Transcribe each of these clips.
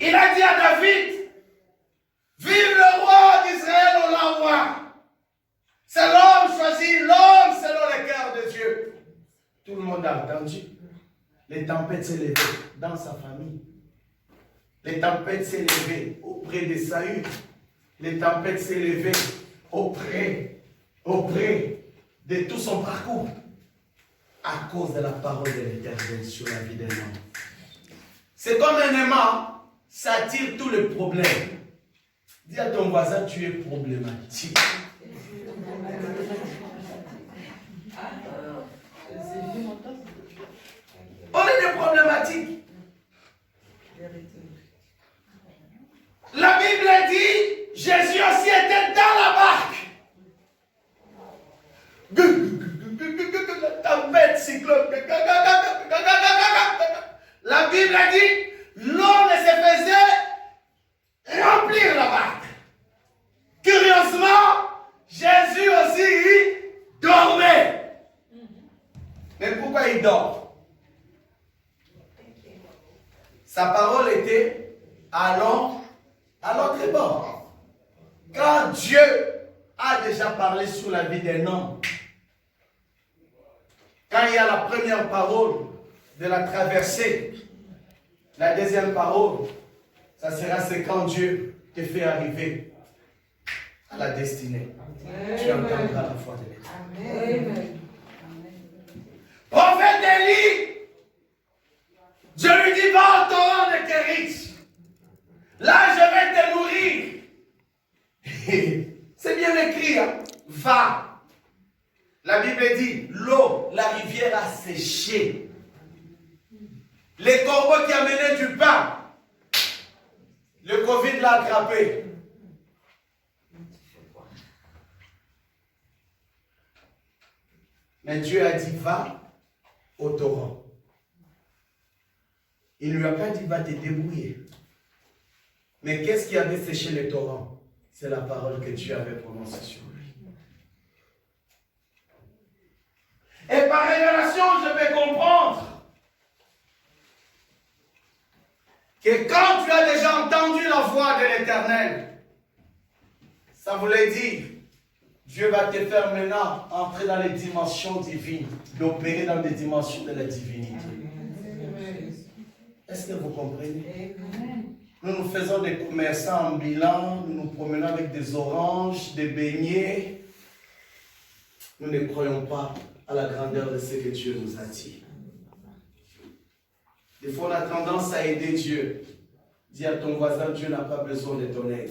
Il a dit à David, vive le roi d'Israël, on l'envoie. C'est l'homme choisi, l'homme selon le cœur de Dieu. Tout le monde a entendu. Les tempêtes s'est levées dans sa famille. Les tempêtes s'est levées auprès de Saül. Les tempêtes s'est levées auprès de tout son parcours. À cause de la parole de l'Éternel sur la vie d'un homme. C'est comme un aimant, ça attire tous les problèmes. Dis à ton voisin, tu es problématique. On est des problématiques. La Bible dit, Jésus aussi était dans la barque. Tempête, cyclone. La Bible a dit, l'eau ne se faisait remplir la barque. Curieusement, Jésus aussi dormait. Mais pourquoi il dort? Sa parole était allons à l'autre bord. Quand Dieu a déjà parlé sur la vie d'un homme, quand il y a la première parole de la traversée, la deuxième parole, ça sera c'est quand Dieu te fait arriver à la destinée. Amen. Tu entendras la foi de l'Éternel. Prophète Élie, Dieu lui dit, va au torrent de Kérit. Là, je vais te nourrir. C'est bien écrit, hein? Va. La Bible dit, l'eau, la rivière a séché. Les corbeaux qui amenaient du pain, le Covid l'a attrapé. Mais Dieu a dit, va au torrent. Il ne lui a pas dit, va te débrouiller. Mais qu'est-ce qui avait séché le torrent? C'est la parole que Dieu avait prononcée sur lui. Et par révélation, je vais comprendre que quand tu as déjà entendu la voix de l'Éternel, ça voulait dire, Dieu va te faire maintenant entrer dans les dimensions divines, d'opérer dans les dimensions de la divinité. Est-ce que vous comprenez? Nous faisons des commerçants ambulants, nous nous promenons avec des oranges, des beignets. Nous ne croyons pas à la grandeur de ce que Dieu nous a dit. Des fois, on a tendance à aider Dieu. Dis à ton voisin, Dieu n'a pas besoin de ton aide.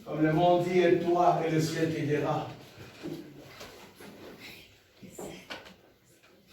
Comme le monde dit, aide-toi et le ciel t'aidera.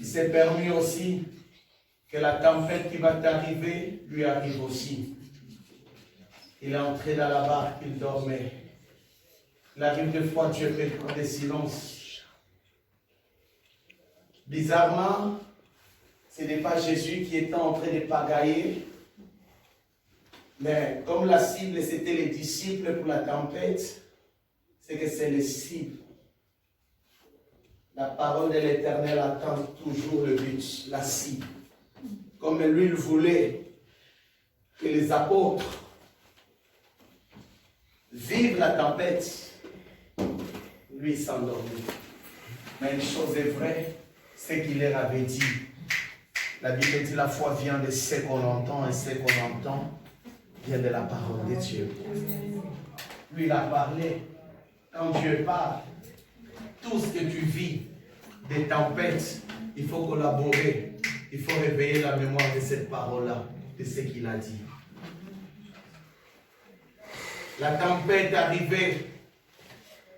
Il s'est permis aussi que la tempête qui va t'arriver lui arrive aussi. Il est entré dans la barque, il dormait. Il arrive des fois, Dieu fait des silences. Bizarrement, ce n'est pas Jésus qui était en train de pagailler, mais comme la cible c'était les disciples pour la tempête, c'est que c'est les cibles. La parole de l'Éternel attend toujours le but, la cible. Comme lui il voulait que les apôtres vivent la tempête, lui s'endormit. Mais une chose est vraie, c'est qu'il leur avait dit. La Bible dit la foi vient de ce qu'on entend et ce qu'on entend vient de la parole de Dieu. Lui il a parlé. Quand Dieu parle, tout ce que tu vis, des tempêtes, il faut collaborer. Il faut réveiller la mémoire de cette parole-là, de ce qu'il a dit. La tempête arrivée.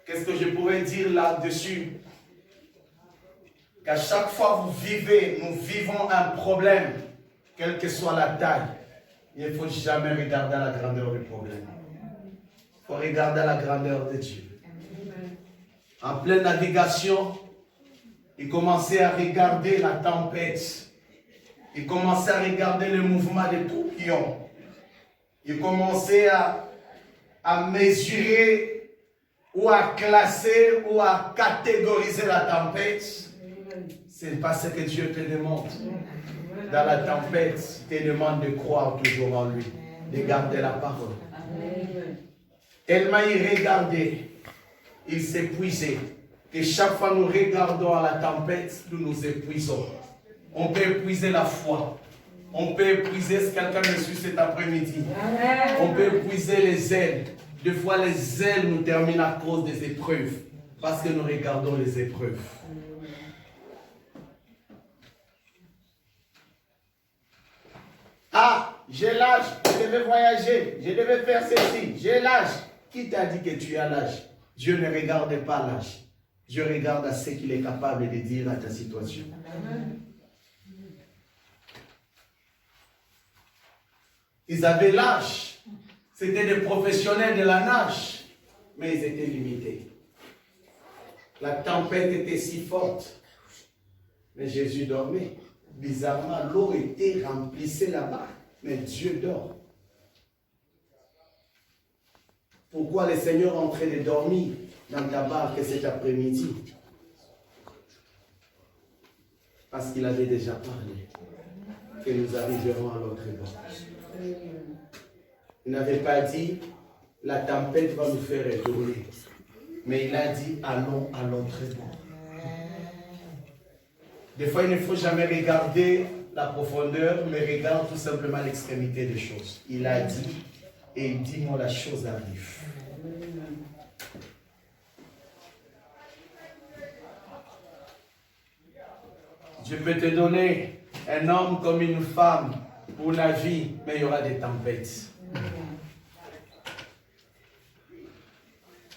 Qu'est-ce que je pourrais dire là-dessus? Qu'à chaque fois que nous vivons un problème, quelle que soit la taille, il ne faut jamais regarder la grandeur du problème. Il faut regarder la grandeur de Dieu. En pleine navigation, il commençait à regarder la tempête. Il commençait à regarder le mouvement des tourbillons. Il commençait à mesurer ou à classer ou à catégoriser la tempête. C'est pas ce que Dieu te demande. Dans la tempête, il te demande de croire toujours en lui, de garder la parole. Tellement il regardait, il s'épuisait, que chaque fois nous regardons à la tempête, nous nous épuisons. On peut épuiser la foi. On peut épuiser, si quelqu'un me suit cet après-midi, on peut épuiser les ailes. Des fois, les ailes nous terminent à cause des épreuves, parce que nous regardons les épreuves. Ah, j'ai l'âge, je devais voyager, je devais faire ceci, j'ai l'âge. Qui t'a dit que tu as l'âge? Dieu ne regarde pas l'âge. Dieu regarde à ce qu'il est capable de dire à ta situation. Ils avaient l'âge. C'était des professionnels de la nage, mais ils étaient limités. La tempête était si forte, mais Jésus dormait. Bizarrement, l'eau était remplissée là-bas, mais Dieu dort. Pourquoi le Seigneur est en train de dormir dans ta barque cet après-midi? Parce qu'il avait déjà parlé que nous arriverons à l'autre bord. Il n'avait pas dit la tempête va nous faire retourner, mais il a dit allons à l'autre bord. Des fois, il ne faut jamais regarder la profondeur, mais regarde tout simplement l'extrémité des choses. Il a dit, et il dit, moi, la chose arrive. Dieu peut te donner un homme comme une femme pour la vie, mais il y aura des tempêtes.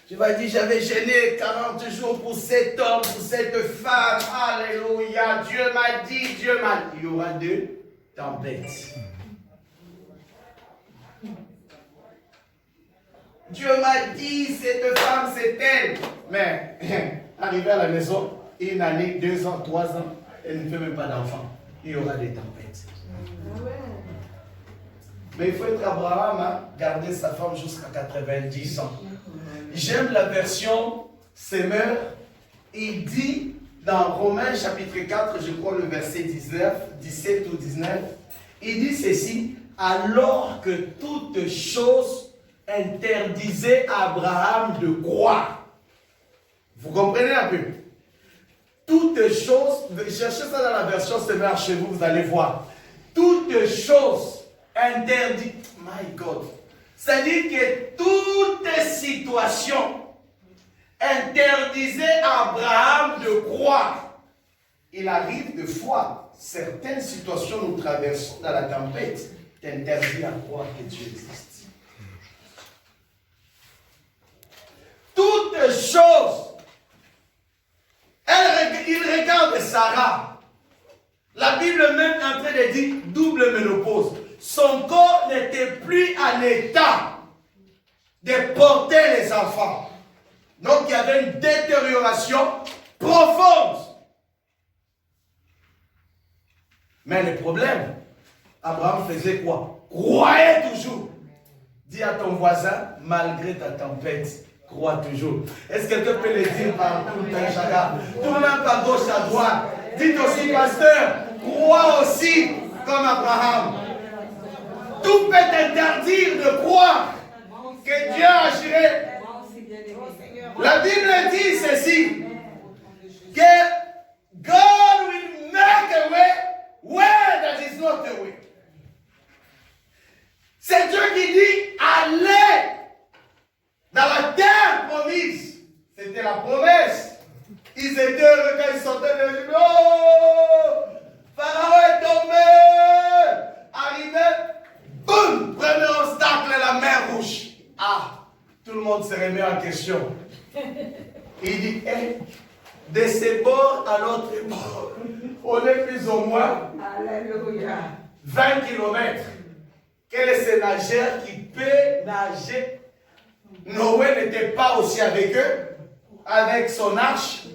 Tu vas dire, j'avais gêné 40 jours pour cet homme, pour cette femme. Alléluia. Dieu m'a dit, Dieu m'a dit. Il y aura deux tempêtes. Dieu m'a dit, cette femme, c'est elle. Mais, arrivé à la maison, une année, 2 ans, 3 ans, elle ne fait même pas d'enfant. Il y aura des tempêtes. Mais il faut être Abraham, hein, garder sa femme jusqu'à 90 ans. J'aime la version Semeur. Il dit dans Romains chapitre 4, je crois le verset 17 ou 19, il dit ceci, alors que toute chose interdisait à Abraham de croire. Vous comprenez un peu? Toutes choses, cherchez ça dans la version Semeur chez vous, vous allez voir. Toutes choses interdites, my God. C'est-à-dire que toute situation interdisait à Abraham de croire. Il arrive de fois, certaines situations nous traversons dans la tempête, t'interdit à croire que Dieu existe. Toutes choses, il regarde Sarah. La Bible même est en train de dire double ménopause. Son corps n'était plus en état de porter les enfants. Donc il y avait une détérioration profonde. Mais le problème, Abraham faisait quoi? Croyait toujours. Dis à ton voisin, malgré ta tempête, crois toujours. Est-ce que quelqu'un peut le dire par tout un chacun? Tourne à gauche, à droite. Dites aussi, pasteur, crois aussi comme Abraham. Tout peut interdire de croire que Dieu agirait. La Bible dit ceci, que God will make a way where there is not a way. C'est Dieu qui dit, allez dans la terre promise. C'était la promesse. Ils étaient heureux quand ils sortaient de l'Égypte. Oh, Pharaon est tombé. Arrivé. Boum! Premier obstacle, la mer rouge. Ah! Tout le monde se remet en question. Il dit, hey, de ce bord à l'autre bord, on est plus ou moins 20 km. Quel est ce nageur qui peut nager? Noé n'était pas aussi avec eux, avec son arche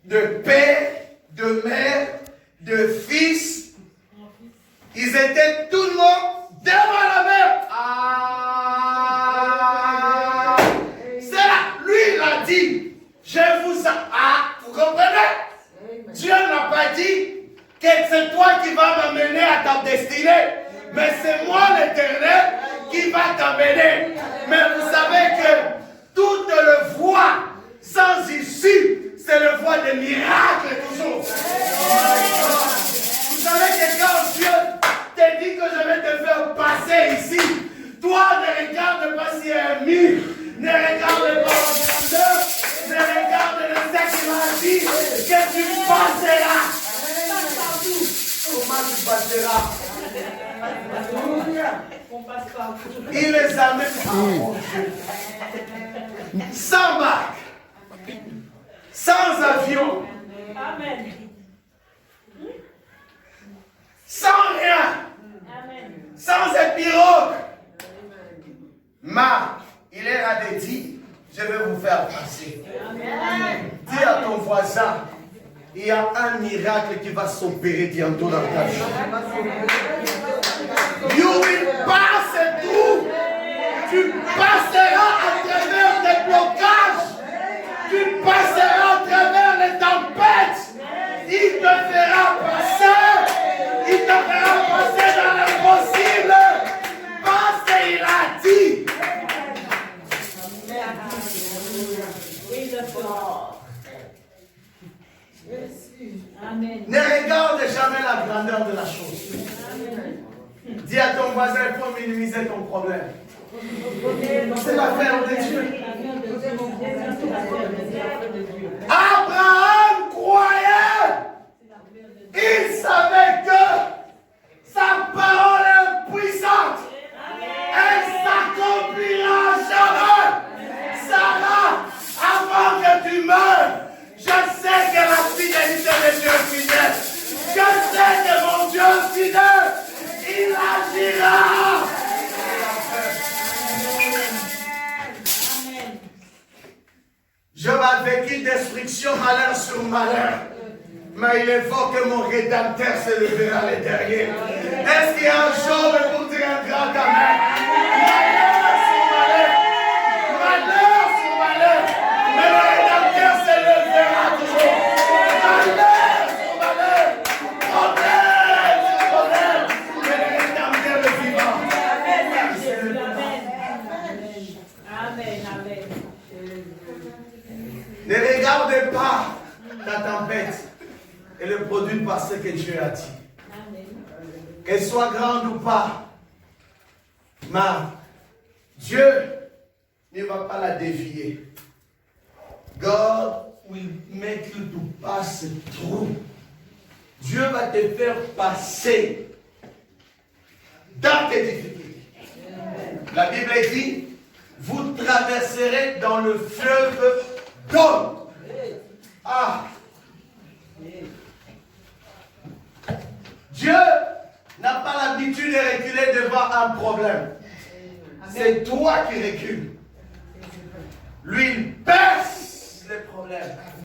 de père, de mère, de fils. Ils étaient tout le monde devant la mer. Ah! C'est là, lui il a dit, je vous... Ah, vous comprenez? Dieu n'a pas dit que c'est toi qui vas m'amener à ta destinée, mais c'est moi l'Éternel qui va t'amener. Mais vous savez que toute le voie sans issue, c'est le voie des miracles toujours. Vous savez que quand Dieu te dit que je vais te faire passer ici, toi ne regarde pas s'il y a un mur, ne regarde pas la grandeur, ne regarde le sexe qu'il m'a dit que tu passeras. Comment tu passeras? Il les amène sans barque, sans avion, sans rien, sans épirogue. Mais il leur a dit, je vais vous faire passer. Dis à ton voisin, il y a un miracle qui va s'opérer bientôt dans ta vie. You will pass through. Tu passeras à travers des blocages. Tu passeras à travers les tempêtes. Il te fera passer. Il te fera passer dans l'impossible. Parce qu'il a dit. Amen. Ne regarde jamais la grandeur de la chose. Dis à ton voisin, il faut minimiser ton problème. C'est l'affaire de Dieu. Abraham croyait. Il savait que sa parole est puissante. Elle s'accomplira jamais. Sarah, avant que tu meures, je sais que la fidélité de Dieu est fidèle. Je sais que mon Dieu est fidèle. Il agira. Job a vécu destruction, malheur sur malheur. Mais il est fort que mon Rédempteur se levera les derrière. Est-ce qu'il y a un jour pour dire un grand amen? Malheur sur malheur. Malheur sur malheur. Mais le Rédempteur se levera toujours. Malheur sur malheur. Problème sur problème. Mais le Rédempteur est vivant. Amen. Amen. Ne regardez pas ta tempête et le produit par ce que Dieu a dit. Qu'elle soit grande ou pas, mais Dieu ne va pas la dévier. God will make you to pass through. Dieu va te faire passer dans tes difficultés. La Bible dit, vous traverserez dans le fleuve d'eau. Ah! Dieu n'a pas l'habitude de reculer devant un problème. C'est toi qui recules. Lui, il perce les problèmes.